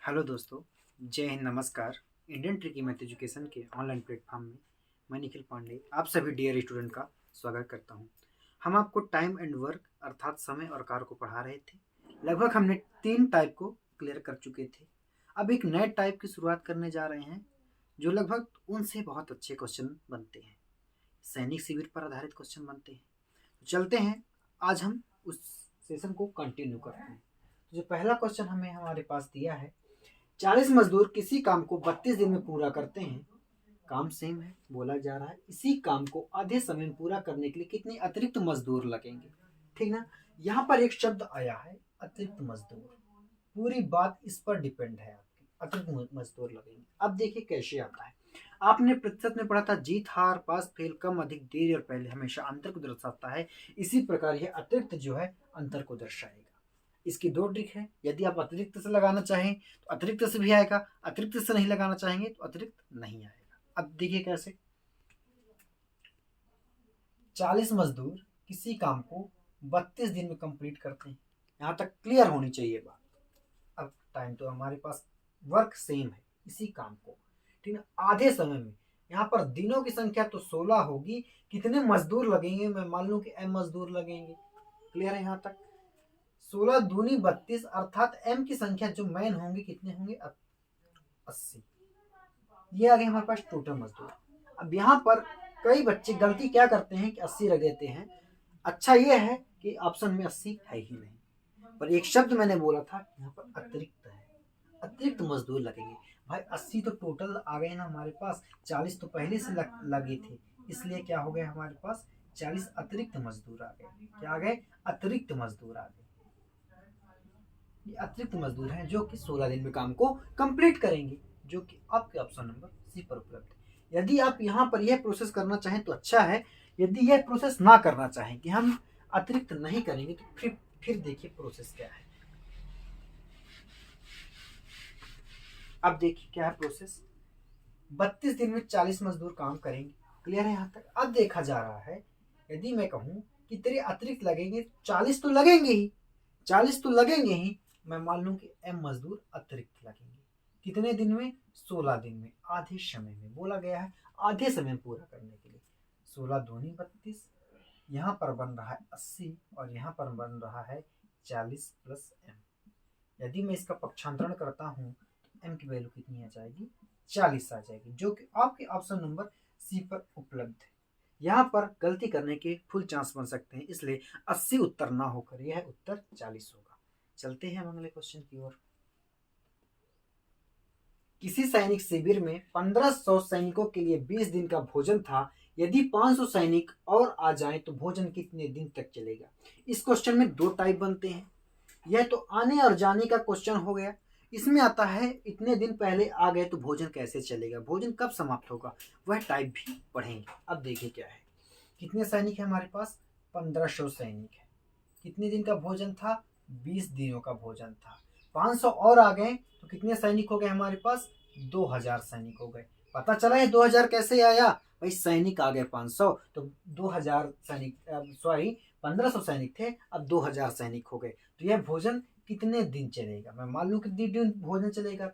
Hello दोस्तों, जय हिंद, नमस्कार। इंडियन ट्रिकी मैथ एजुकेशन के ऑनलाइन प्लेटफॉर्म में मैं निखिल पांडे आप सभी डियर स्टूडेंट का स्वागत करता हूं। हम आपको टाइम एंड वर्क अर्थात समय और कार्य को पढ़ा रहे थे। लगभग हमने 3 टाइप को क्लियर कर चुके थे। अब एक नए टाइप की शुरुआत करने जा रहे हैं जो लगभग उनसे बहुत अच्छे क्वेश्चन बनते हैं। सैनिक शिविर पर आधारित क्वेश्चन बनते हैं। तो चलते हैं, आज हम उस सेशन को कंटिन्यू करते हैं। तो जो पहला क्वेश्चन हमें हमारे पास दिया है, 40 मजदूर किसी काम को 32 दिन में पूरा करते हैं। काम सेम है, बोला जा रहा है इसी काम को आधे समय में पूरा करने के लिए कितने अतिरिक्त मजदूर लगेंगे। ठीक ना। यहाँ पर एक शब्द आया है अतिरिक्त मजदूर। पूरी बात इस पर डिपेंड है आपकी, अतिरिक्त मजदूर लगेंगे। अब देखिए कैसे आता है। आपने प्रतिशत में पढ़ा था, जीत हार पास फेल कम अधिक देर और पहले हमेशा अंतर को दर्शाता है। इसी प्रकार यह अतिरिक्त जो है अंतर को दर्शाएगा। इसकी 2 ट्रिक है। यदि आप अतिरिक्त से लगाना चाहें तो अतिरिक्त से भी आएगा, अतिरिक्त से नहीं लगाना चाहेंगे तो अतिरिक्त नहीं आएगा। अब देखिए कैसे। 40 मजदूर किसी काम को 32 दिन में कंप्लीट करते हैं। यहां तक क्लियर होनी चाहिए बात। अब टाइम तो हमारे पास वर्क सेम है इसी काम को, ठीक है, आधे समय में। यहाँ पर दिनों की संख्या तो 16 होगी, कितने मजदूर लगेंगे मैं मान लूं कि m मजदूर लगेंगे। क्लियर है यहाँ तक। 16 दूनी 32 अर्थात m की संख्या जो मैन होंगे कितने होंगे 80। ये आ गए हमारे पास टोटल मजदूर। अब यहाँ पर कई बच्चे गलती क्या करते हैं कि 80 रख देते हैं। अच्छा ये है कि ऑप्शन में 80 है ही नहीं, पर एक शब्द मैंने बोला था यहाँ पर अतिरिक्त है, अतिरिक्त मजदूर लगेंगे। भाई 80 तो टोटल आ गए ना हमारे पास, 40 तो पहले से लगे थे, इसलिए क्या हो गया हमारे पास 40 अतिरिक्त मजदूर आ गए। क्या आ गए? अतिरिक्त मजदूर आ गए। ये अतिरिक्त मजदूर हैं जो कि 16 दिन में काम को कंप्लीट करेंगे, जो कि आपके ऑप्शन नंबर सी पर उपलब्ध है। यदि आप यहाँ पर यह प्रोसेस करना चाहें तो अच्छा है। यदि यह प्रोसेस ना करना चाहें कि हम अतिरिक्त नहीं करेंगे तो फिर देखिए प्रोसेस क्या है। अब देखिए क्या है प्रोसेस। 32 दिन में 40 मजदूर काम करेंगे। क्लियर है यहाँ तक। अब देखा जा रहा है, यदि मैं कहूं कि तेरे अतिरिक्त लगेंगे 40 तो लगेंगे ही, 40 तो लगेंगे ही। मैं मान लूं कि m मजदूर अतिरिक्त लगेंगे। कितने दिन में? 16 दिन में, आधे समय में। बोला गया है आधे समय पूरा करने के लिए। 16 दूनी 32, यहाँ पर बन रहा है 80 और यहाँ पर बन रहा है 40 प्लस m। यदि मैं इसका पक्षांतरण करता हूँ तो m की वैल्यू कितनी आ जाएगी? 40 आ जाएगी, जो कि आपके ऑप्शन नंबर सी पर उपलब्ध है। यहाँ पर गलती करने के फुल चांस बन सकते हैं, इसलिए 80 उत्तर ना होकर यह उत्तर 40 होगा। चलते हैं अगले क्वेश्चन की ओर। किसी सैनिक शिविर में 1500 सैनिकों के लिए 20 दिन का भोजन था। यदि 500 सैनिक और आ जाएं तो भोजन कितने दिन तक चलेगा? इस क्वेश्चन में 2 टाइप बनते हैं। यह तो आने और जाने का क्वेश्चन हो गया। इसमें आता है इतने दिन पहले आ गए तो भोजन कैसे चलेगा, भोजन कब समाप्त होगा, वह टाइप भी पढ़ेंगे। अब देखिए क्या है। कितने सैनिक है हमारे पास? 1500 सैनिक है। कितने दिन का भोजन था? 20 दिनों का भोजन था। 500 और आ गए तो कितने सैनिक हो गए हमारे पास? 2000 सैनिक हो गए। पता चला है 2000 कैसे आया? भाई सैनिक आ गए 500 तो 2000 सैनिक, सॉरी 1500 सैनिक थे, अब 2000 सैनिक हो गए। तो यह भोजन कितने दिन चलेगा? मैं मान लू कितने दिन भोजन चलेगा।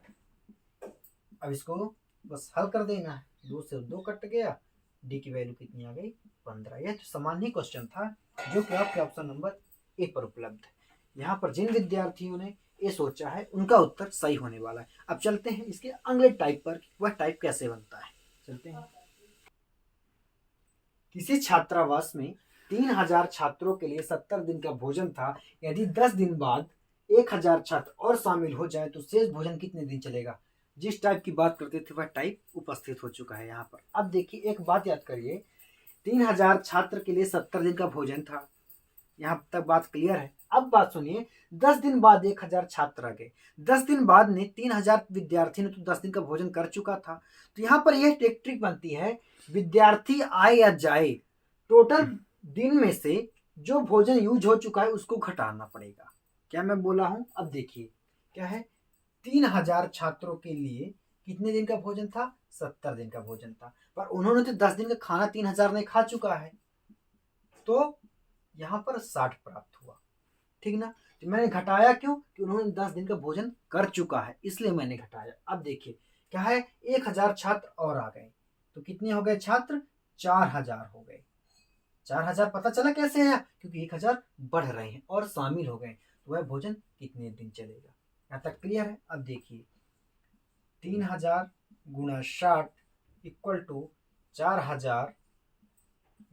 अब इसको बस हल कर देना है। 2 से 2 कट गया, डी की वैल्यू कितनी आ गई? 15। यह तो सामान्य क्वेश्चन था जो कि आपके ऑप्शन नंबर ए पर उपलब्ध है। यहाँ पर जिन विद्यार्थियों ने ये सोचा है उनका उत्तर सही होने वाला है। अब चलते हैं इसके अगले टाइप पर, वह टाइप कैसे बनता है। चलते हैं। किसी छात्रावास में 3000 छात्रों के लिए 70 दिन का भोजन था। यदि 10 दिन बाद 1000 छात्र और शामिल हो जाए तो शेष भोजन कितने दिन चलेगा? जिस टाइप की बात करते थे वह टाइप उपस्थित हो चुका है यहाँ पर। अब देखिए एक बात याद करिए, 3000 छात्र के लिए 70 दिन का भोजन था। यहाँ तक बात क्लियर है। अब बात सुनिए, 10 दिन बाद 1000 छात्र आ गए। 10 दिन बाद ने 3000 विद्यार्थी ने तो 10 दिन का भोजन कर चुका था। तो यहाँ पर यह ट्रिक बनती है, विद्यार्थी आए या जाए, टोटल दिन में से जो भोजन यूज हो चुका है उसको घटाना पड़ेगा। क्या मैं बोला हूं? अब देखिए क्या है। 3000 छात्रों के लिए कितने दिन का भोजन था? 70 दिन का भोजन था, पर उन्होंने तो 10 दिन का खाना 3000 ने खा चुका है, तो यहाँ पर 60 प्राप्त हुआ। ठीक ना। तो मैंने घटाया क्यों? कि उन्होंने 10 दिन का भोजन कर चुका है, इसलिए मैंने घटाया। अब देखिए क्या है, 1000 छात्र और आ गए, तो कितने हो गए छात्र? 4000 हो गए। 4000 पता चला कैसे है? क्योंकि 1000 बढ़ रहे हैं और शामिल हो गए, तो वह भोजन कितने दिन चलेगा। यहाँ तक क्लियर है? अब देखिए 3000 गुणा 60 इक्वल टू 4000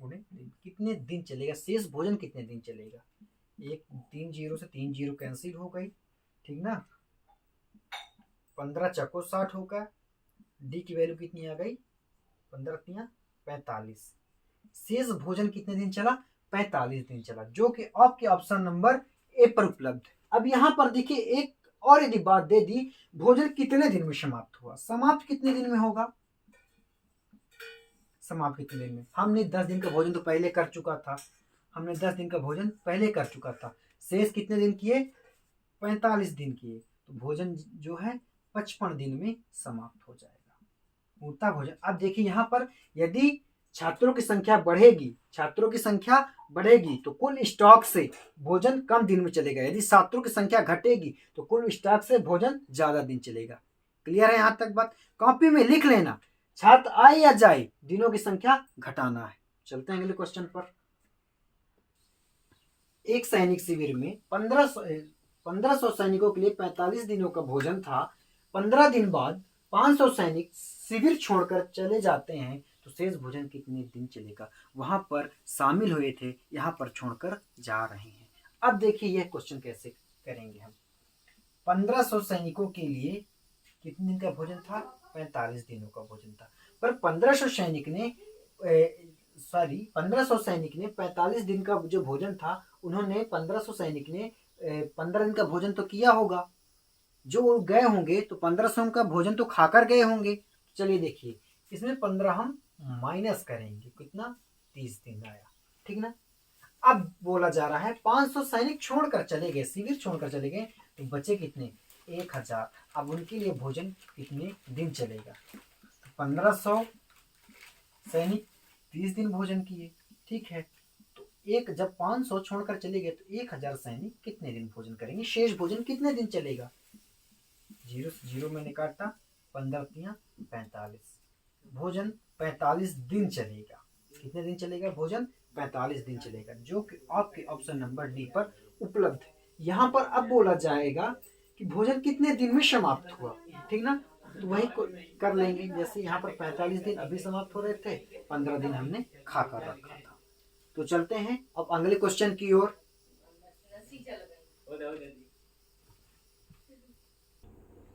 गुणे दिन, कितने दिन चलेगा? शेष भोजन कितने दिन चलेगा? एक 3 जीरो से 3 जीरो कैंसिल हो गई, ठीक ना। 15 चको 60 होगा, डी की वैल्यू कितनी आ गई? 15 तिया 45। शेष भोजन कितने दिन चला? 45 दिन चला, जो कि आपके ऑप्शन नंबर ए पर उपलब्ध है। अब यहाँ पर देखिए एक और यदि बात दे दी, भोजन कितने दिन में समाप्त हुआ? समाप्त कितने दिन में होगा? समाप्त कितने दिन में? हमने 10 दिन का भोजन तो पहले कर चुका था, हमने 10 दिन का भोजन पहले कर चुका था। शेष कितने दिन किए? 45 दिन किए, तो भोजन जो है 55 दिन में समाप्त हो जाएगा पूर्णतः भोजन। अब देखिए यहाँ पर यदि छात्रों की संख्या बढ़ेगी, छात्रों की संख्या बढ़ेगी तो कुल स्टॉक से भोजन कम दिन में चलेगा, यदि छात्रों की संख्या घटेगी तो कुल स्टॉक से भोजन ज्यादा दिन चलेगा। क्लियर है यहाँ तक बात? कॉपी में लिख लेना, छात्र आए या जाए दिनों की संख्या घटाना है। चलते हैं अगले क्वेश्चन पर। एक सैनिक शिविर में 1500 सैनिकों के लिए 45 दिनों का भोजन था। 15 दिन बाद 500 सैनिक शिविर छोड़कर चले जाते हैं, तो शेष भोजन कितने दिन चलेगा? वहां पर शामिल हुए थे, यहाँ पर छोड़कर जा रहे हैं। अब देखिए यह क्वेश्चन कैसे करेंगे हम। 1500 सैनिकों के लिए कितने दिन का भोजन था? 45 दिनों का भोजन था। पर 1500 सैनिक ने 45 दिन का जो भोजन था, उन्होंने 1500 सैनिक ने 15 दिन का भोजन तो किया होगा। जो गए होंगे तो 1500 का भोजन तो खाकर गए होंगे। चलिए देखिए इसमें 15 हम माइनस करेंगे, कितना? 30 दिन आया, ठीक ना। अब बोला जा रहा है 500 सैनिक छोड़कर चले गए, शिविर छोड़कर चले गए, तो बचे कितने? 1000। अब उनके लिए भोजन कितने दिन चलेगा? 1500 सैनिक 30 दिन भोजन किए, ठीक है। तो एक जब 500 छोड़कर चले गए तो 1000 सैनिक कितने दिन भोजन करेंगे? शेष भोजन कितने दिन चलेगा? जीरो से जीरो मैंने काटा, 15 तिया 45, भोजन 45 दिन चलेगा। कितने दिन चलेगा भोजन? 45 दिन चलेगा, जो कि आपके ऑप्शन नंबर डी पर उपलब्ध है। यहाँ पर अब बोला जाएगा कि भोजन कितने दिन में समाप्त हुआ, ठीक ना। तो वही कर लेंगे, जैसे यहाँ पर 45 दिन अभी समाप्त हो रहे थे, 15 दिन हमने खाकर रखा था। तो चलते हैं अब अगले क्वेश्चन की ओर।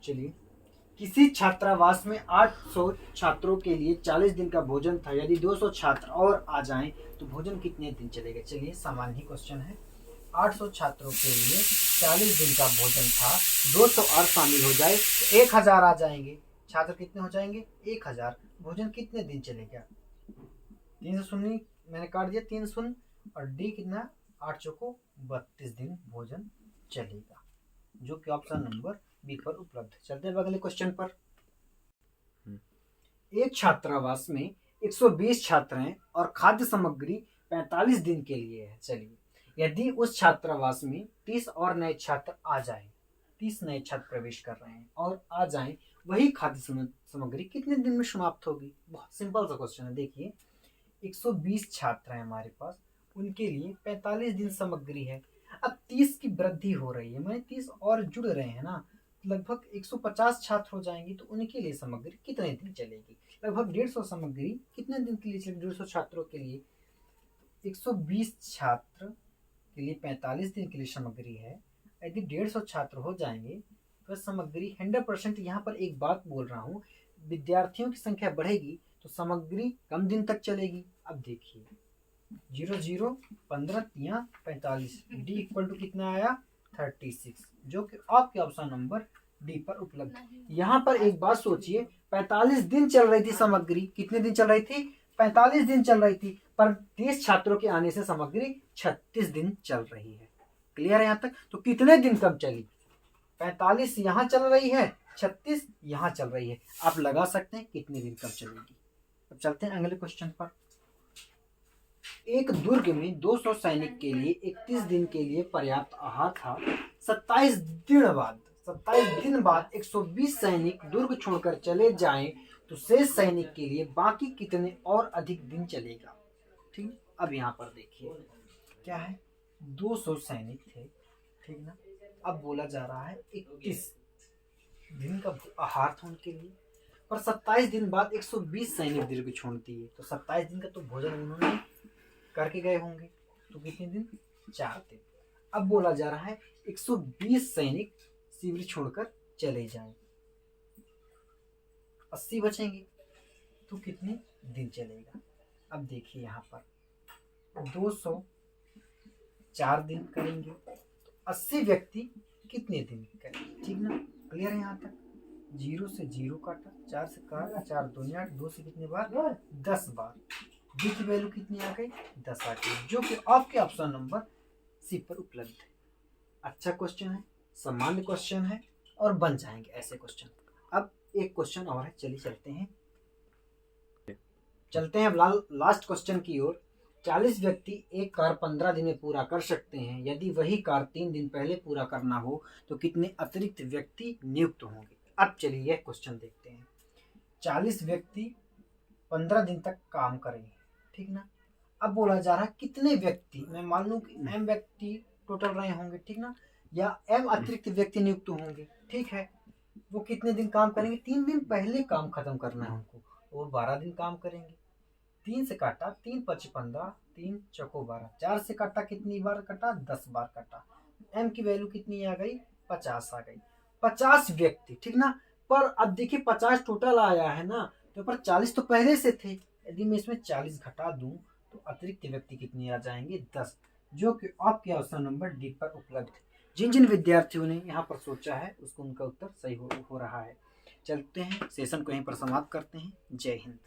चलिए, किसी छात्रावास में 800 छात्रों के लिए 40 दिन का भोजन था। यदि 200 छात्र और आ जाएं तो भोजन कितने दिन चलेगा? चलिए सामान्य ही क्वेश्चन है। 800 छात्रों के लिए 40 दिन का भोजन था, 200 और शामिल हो जाए तो 1000 आ जाएंगे। छात्र कितने हो जाएंगे? 1000। भोजन कितने दिन चलेगा? 3 शून्य मैंने काट दिया, 3 शून्य, और डी कितना? 8 चौको 32 दिन भोजन चलेगा, जो कि ऑप्शन नंबर बी पर उपलब्ध है। चलते हैं अगले क्वेश्चन पर। एक छात्रावास में 120 छात्र हैं और खाद्य सामग्री 45 दिन के लिए है। चलिए, यदि उस छात्रावास में 30 और नए छात्र आ जाएं, 30 नए छात्र प्रवेश कर रहे हैं और आ जाएं, वही खाद्य सामग्री कितने दिन में समाप्त होगी? बहुत सिंपल सा क्वेश्चन है। देखिए 120 छात्र हैं हमारे पास, उनके लिए 45 दिन सामग्री है। अब 30 की वृद्धि हो रही है, मैंने 30 और जुड़ रहे हैं ना, लगभग 150 छात्र हो जाएंगे, तो उनके लिए सामग्री कितने दिन चलेगी? लगभग 150 सामग्री कितने दिन के लिए चलेगी? 150 छात्रों के लिए 120 छात्र के लिए 45 दिन के लिए सामग्री है। यदि 150 छात्र हो जाएंगे तो सामग्री 100%। यहाँ पर एक बात बोल रहा हूँ, विद्यार्थियों की संख्या बढ़ेगी तो सामग्री कम दिन तक चलेगी। अब देखिए 0 0 15 तिया 45, डी इक्वल टू कितना आया? 36, जो कि आपके ऑप्शन नंबर डी पर उपलब्ध है। यहाँ पर एक बात सोचिए, 45 दिन चल रही थी सामग्री, कितने दिन चल रही थी? 45 दिन चल रही थी, पर 30 छात्रों के आने से सामग्री 36 दिन चल रही है। क्लियर है यहाँ तक? तो कितने दिन कम चली? 45 यहाँ चल रही है, 36 यहाँ चल रही है। आप लगा सकते हैं कितने दिन कम चलेगी। अब चलते हैं अगले क्वेश्चन पर। एक दुर्ग में 200 सैनिक के लिए 31 दिन के लिए पर्याप्त आहार था। 27 दिन बाद 120 सैनिक दुर्ग छोड़कर चले जाएं तो शेष सैनिक के लिए बाकी कितने और अधिक दिन चलेगा। ठीक, अब यहाँ पर देखिए क्या है, 200 सैनिक थे, ठीक ना। अब बोला जा रहा है 31 दिन का आहार था उनके लिए, पर 27 दिन बाद 120 सैनिक दुर्ग छोड़ दिए, तो 27 दिन का तो भोजन उन्होंने करके गए होंगे, तो कितने दिन, 4 दिन। अब बोला जा रहा है 120 सैनिक शिविर छोड़कर चले जाएं, 80 बचेंगे, तो कितने दिन चलेगा। अब देखिए यहाँ पर 200 4 दिन करेंगे तो 80 व्यक्ति कितने दिन करेंगे। ठीक ना, क्लियर है यहाँ तक। 0 से 0 काटा, 4 से काटा, 4 दूनी 8, 2 से कितने बार, 10 बार। डी की वैल्यू कितनी आ गई, 10 आ गई, जो कि आपके ऑप्शन नंबर सी पर उपलब्ध है। अच्छा क्वेश्चन है, सामान्य क्वेश्चन है और बन जाएंगे ऐसे क्वेश्चन। अब एक क्वेश्चन और है, चलिए चलते हैं अब लास्ट क्वेश्चन की ओर। 40 व्यक्ति एक कार्य 15 दिन में पूरा कर सकते हैं। यदि वही कार्य 3 दिन पहले पूरा करना हो तो कितने अतिरिक्त व्यक्ति नियुक्त होंगे। अब चलिए यह क्वेश्चन देखते हैं। 40 व्यक्ति 15 दिन तक काम करेंगे, ठीक ना। अब बोला जा रहा है कितने व्यक्ति, मैं मान लूं कि m व्यक्ति टोटल रहे होंगे, ठीक ना, या m अतिरिक्त व्यक्ति नियुक्त होंगे, ठीक है। वो कितने दिन काम करेंगे, 3 दिन पहले काम खत्म करना है उनको, वो 12 दिन काम करेंगे। 3 से काटा, 3 5 15, 3 चौको 12, 4 से काटा, कितनी बार काटा, 10 बार काटा। m की वैल्यू कितनी आ गई, 50 आ गई। 50 व्यक्ति, ठीक ना। पर अब देखिए 50 टोटल आया है ना, तो पर 40 तो पहले से थे। यदि मैं इसमें 40 घटा दूं तो अतिरिक्त व्यक्ति कितने आ जाएंगे, 10, जो कि आपके ऑप्शन नंबर डी पर उपलब्ध है। जिन जिन विद्यार्थियों ने यहाँ पर सोचा है उसको उनका उत्तर सही हो रहा है। चलते हैं, सेशन को यहीं पर समाप्त करते हैं। जय हिंद।